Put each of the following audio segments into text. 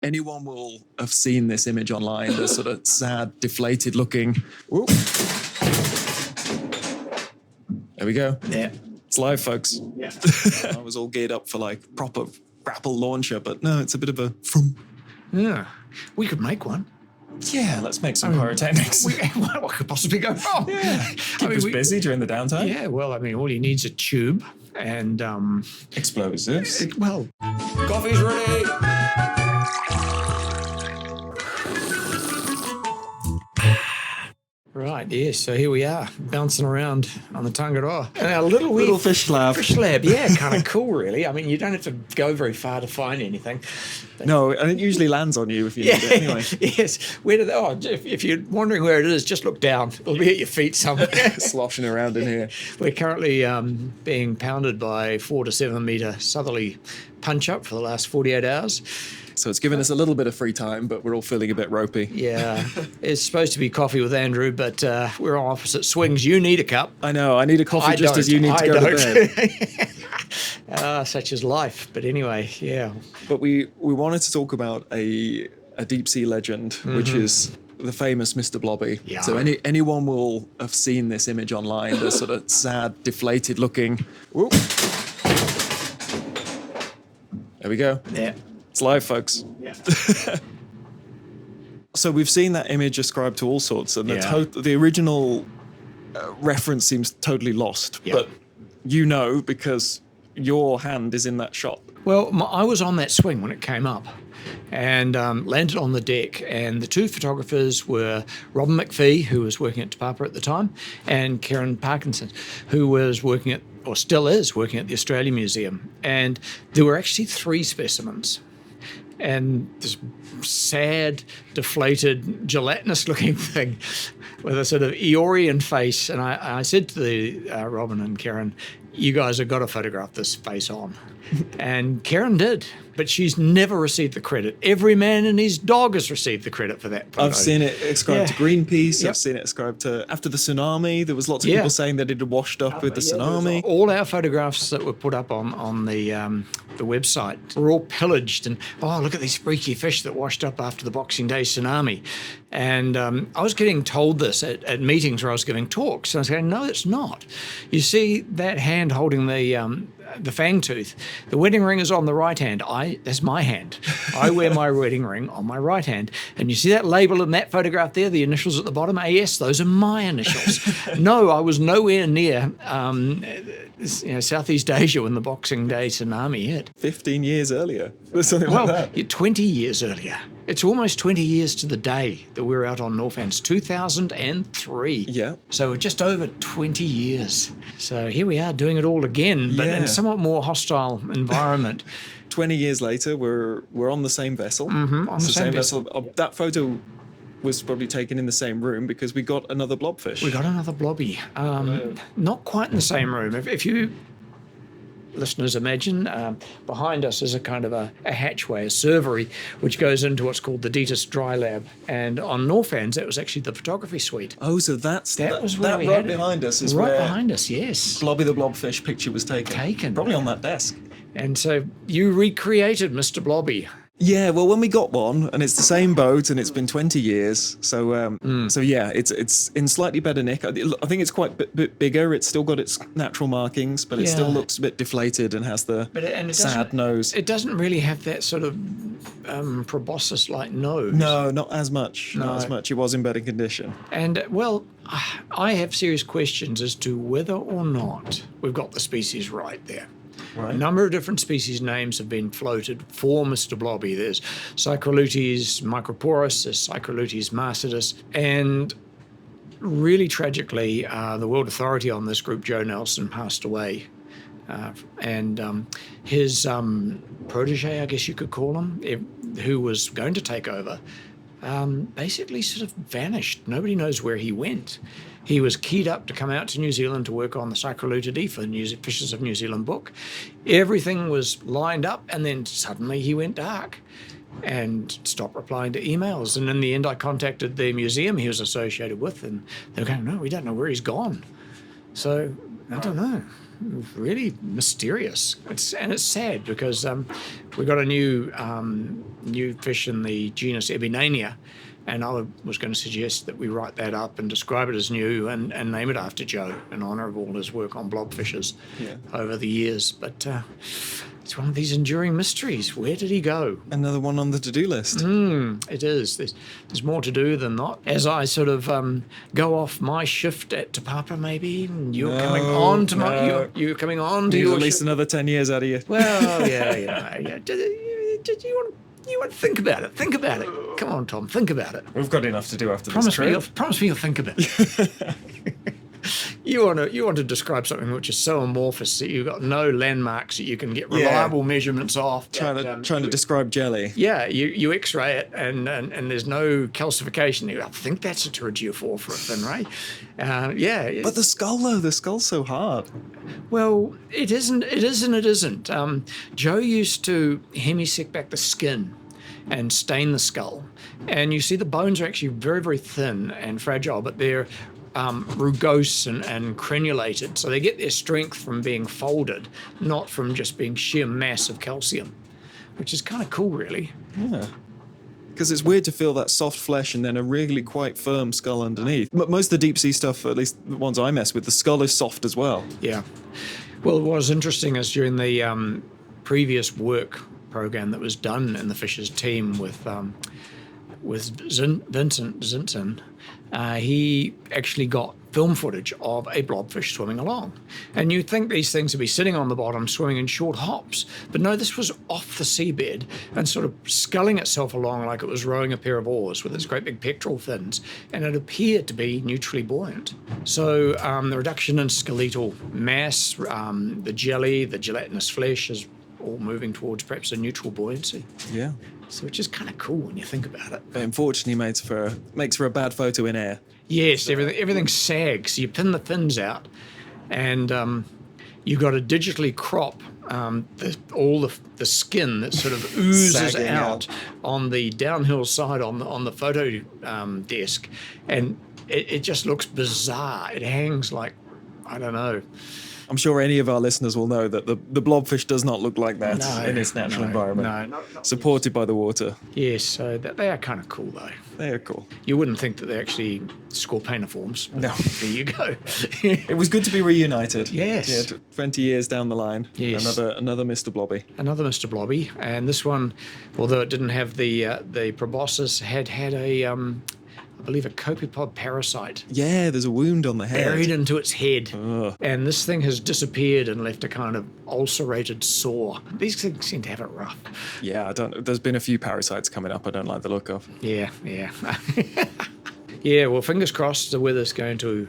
Anyone will have seen this image online, the sort of sad, deflated looking. Ooh. There we go. Yeah. It's live, folks. Yeah. I was all geared up for like proper grapple launcher, but no, it's a bit of a from. Yeah. We could make one. Yeah, let's make some pyrotechnics. What could possibly go wrong? Yeah. Keep us busy during the downtime. Yeah, well, I mean, all you need is a tube and... explosives. Coffee's ready! Right, yes, so here we are, bouncing around on the Tangaroa. And our little fish lab. Fish lab, yeah, kind of cool, really. I mean, you don't have to go very far to find anything. No, and it usually lands on you if you need it anyway. Yes. If you're wondering where it is, just look down. It'll be at your feet somewhere. Sloshing around in here. We're currently being pounded by 4 to 7 metre southerly punch-up for the last 48 hours. So it's given us a little bit of free time, but we're all feeling a bit ropey. Yeah. It's supposed to be coffee with Andrew, but we're on opposite swings. You need a cup. I know. I need a coffee just as you need to go to bed. Such is life. But anyway, yeah. But we wanted to talk about a deep sea legend, which is the famous Mr. Blobby. Yeah. So anyone will have seen this image online, the sort of sad, deflated looking. Whoop. There we go. Yeah. It's live, folks. Yeah. So we've seen that image ascribed to all sorts, and the original reference seems totally lost. Yeah. But you know, because your hand is in that shot. Well, I was on that swing when it came up and landed on the deck. And the two photographers were Robin McPhee, who was working at Te Papa at the time, and Karen Parkinson, who was working at, or still is, working at the Australia Museum. And there were actually 3 specimens. And this sad, deflated, gelatinous-looking thing with a sort of Eeyorian face. And I said to the Robin and Karen, you guys have got to photograph this face on. And Karen did, but she's never received the credit. Every man and his dog has received the credit for that photo. I've seen it ascribed to Greenpeace. Yep. I've seen it ascribed to after the tsunami. There was lots of people saying that it had washed up with the tsunami. All our photographs that were put up on the website were all pillaged. And, look at these freaky fish that washed up after the Boxing Day tsunami. And I was getting told this at meetings where I was giving talks. And I was going, no, it's not. You see that hand holding the fang tooth. The wedding ring is on the right hand. That's my hand. I wear my wedding ring on my right hand. And you see that label in that photograph there, the initials at the bottom, AS, those are my initials. No, I was nowhere near Southeast Asia when the Boxing Day tsunami hit. 15 years earlier, or something like that. 20 years earlier. It's almost 20 years to the day that we were out on Northants, 2003. Yeah. So just over 20 years. So here we are doing it all again, but in a somewhat more hostile environment. 20 years later, we're on the same vessel. Mm-hmm, on the same vessel. That photo was probably taken in the same room because we got another blobfish. We got another blobby. Not quite in the same room. If you listeners imagine, behind us is a kind of a hatchway, a servery, which goes into what's called the Detis Dry Lab. And on Northants, that was actually the photography suite. Oh, so that was where right behind us is right where behind us, yes. Blobby the Blobfish picture was taken. Probably on that desk. And so you recreated Mr. Blobby. Yeah, well, when we got one, and it's the same boat, and it's been 20 years, so yeah, it's in slightly better nick. I think it's quite a bit bigger. It's still got its natural markings, but it still looks a bit deflated and has the sad nose. It doesn't really have that sort of proboscis-like nose. No, not as much. Not as much. It was in better condition. And, well, I have serious questions as to whether or not we've got the species right there. Right. A number of different species names have been floated for Mr. Blobby. There's Cycrolutes microporus, there's Cycrolutes marcedus, and really tragically, the world authority on this group, Joe Nelson, passed away. And his protege, I guess you could call him, who was going to take over, basically sort of vanished. Nobody knows where he went. He was keyed up to come out to New Zealand to work on the Cycrolutidae for Fishes of New Zealand book. Everything was lined up, and then suddenly he went dark and stopped replying to emails. And in the end, I contacted the museum he was associated with, and they were going, no, we don't know where he's gone. So I don't know. Really mysterious. It's sad because we got a new fish in the genus Ebinania, and I was going to suggest that we write that up and describe it as new and name it after Joe in honour of all his work on blobfishes over the years. But it's one of these enduring mysteries. Where did he go? Another one on the to-do list. It is. There's more to do than that. As I sort of go off my shift at Te Papa, maybe, and you're coming on to you're coming on to Need your at least shift. another 10 years out of you. Well, yeah. Did you want to think about it? Think about it. Come on, Tom. Think about it. We've got enough to do after this trip. Promise me you'll think about it. You want to describe something which is so amorphous that you've got no landmarks that you can get reliable measurements off. Trying to describe jelly. Yeah, you X-ray it and there's no calcification. I think that's a pterygophore for a fin ray. But the skull though, the skull's so hard. Well, it isn't. It isn't. Joe used to hemisect back the skin and stain the skull, and you see the bones are actually very, very thin and fragile, but they're rugose and crenulated, so they get their strength from being folded, not from just being sheer mass of calcium, which is kind of cool, really. Yeah. Because it's weird to feel that soft flesh and then a really quite firm skull underneath. Most of the deep sea stuff, at least the ones I mess with, the skull is soft as well. Yeah. Well, what was interesting is during the previous work program that was done in the Fishes team with Vincent Zinton, he actually got film footage of a blobfish swimming along. And you'd think these things would be sitting on the bottom, swimming in short hops. But no, this was off the seabed and sort of sculling itself along like it was rowing a pair of oars with its great big pectoral fins. And it appeared to be neutrally buoyant. So the reduction in skeletal mass, the jelly, the gelatinous flesh is all moving towards perhaps a neutral buoyancy. Yeah. So it's just kind of cool when you think about it. But unfortunately makes for a bad photo in air. Yes, everything sags. You pin the fins out, and you've got to digitally crop all the skin that sort of oozes out on the downhill side on the photo desk, and it just looks bizarre. It hangs like, I don't know. I'm sure any of our listeners will know that the blobfish does not look like that in its natural environment. No, supported by the water. Yes, so they are kind of cool though. They are cool. You wouldn't think that they're actually scorpaeniforms. No. There you go. It was good to be reunited. Yes. Yeah, 20 years down the line. Yes. Another Mr. Blobby. Another Mr. Blobby, and this one, although it didn't have the proboscis, had a I believe a copepod parasite. Yeah, there's a wound on the head. Buried into its head. Ugh. And this thing has disappeared and left a kind of ulcerated sore. These things seem to have it rough. Yeah, there's been a few parasites coming up I don't like the look of. Yeah. Yeah, well, fingers crossed the weather's going to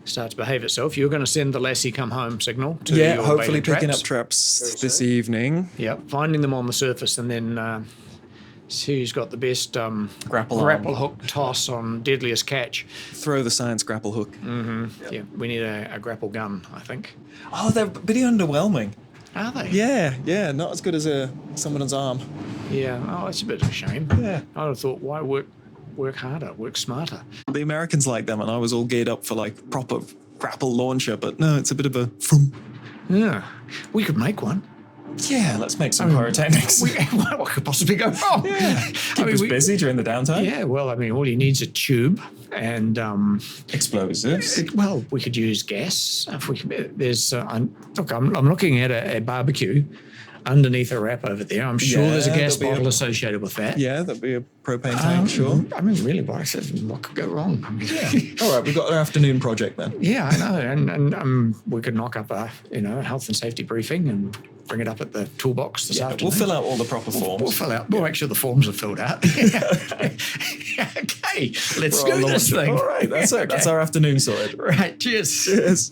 start to behave itself. You're going to send the lassie come home signal to your hopefully baited picking traps. up traps this evening. Yeah, finding them on the surface and then see who's got the best grapple hook toss on deadliest catch. Throw the science grapple hook. Mm-hmm. Yep. Yeah, we need a grapple gun, I think. Oh, they're pretty underwhelming. Are they? Yeah, not as good as someone's arm. Yeah, oh, that's a bit of a shame. Yeah. I would have thought, why work harder, work smarter? The Americans like them, and I was all geared up for like proper grapple launcher, but no, it's a bit of a from. Yeah, we could make one. Yeah, let's make some pyrotechnics. What could possibly go wrong? Yeah. Keep us busy during the downtime. Yeah, well, I mean, all you need is a tube and explosives. Well, we could use gas. If we could, I'm looking at a barbecue underneath a wrap over there. I'm sure there's a gas bottle associated with that. Yeah, that'd be a propane tank, sure. I mean, really, what could go wrong? I mean, All right, we've got our afternoon project then. Yeah, I know, and we could knock up a health and safety briefing and bring it up at the toolbox this afternoon. We'll fill out all the proper forms. We'll make sure the forms are filled out. Okay, let's do this thing. All right, that's it. That's our afternoon sorted. Right, cheers. Cheers.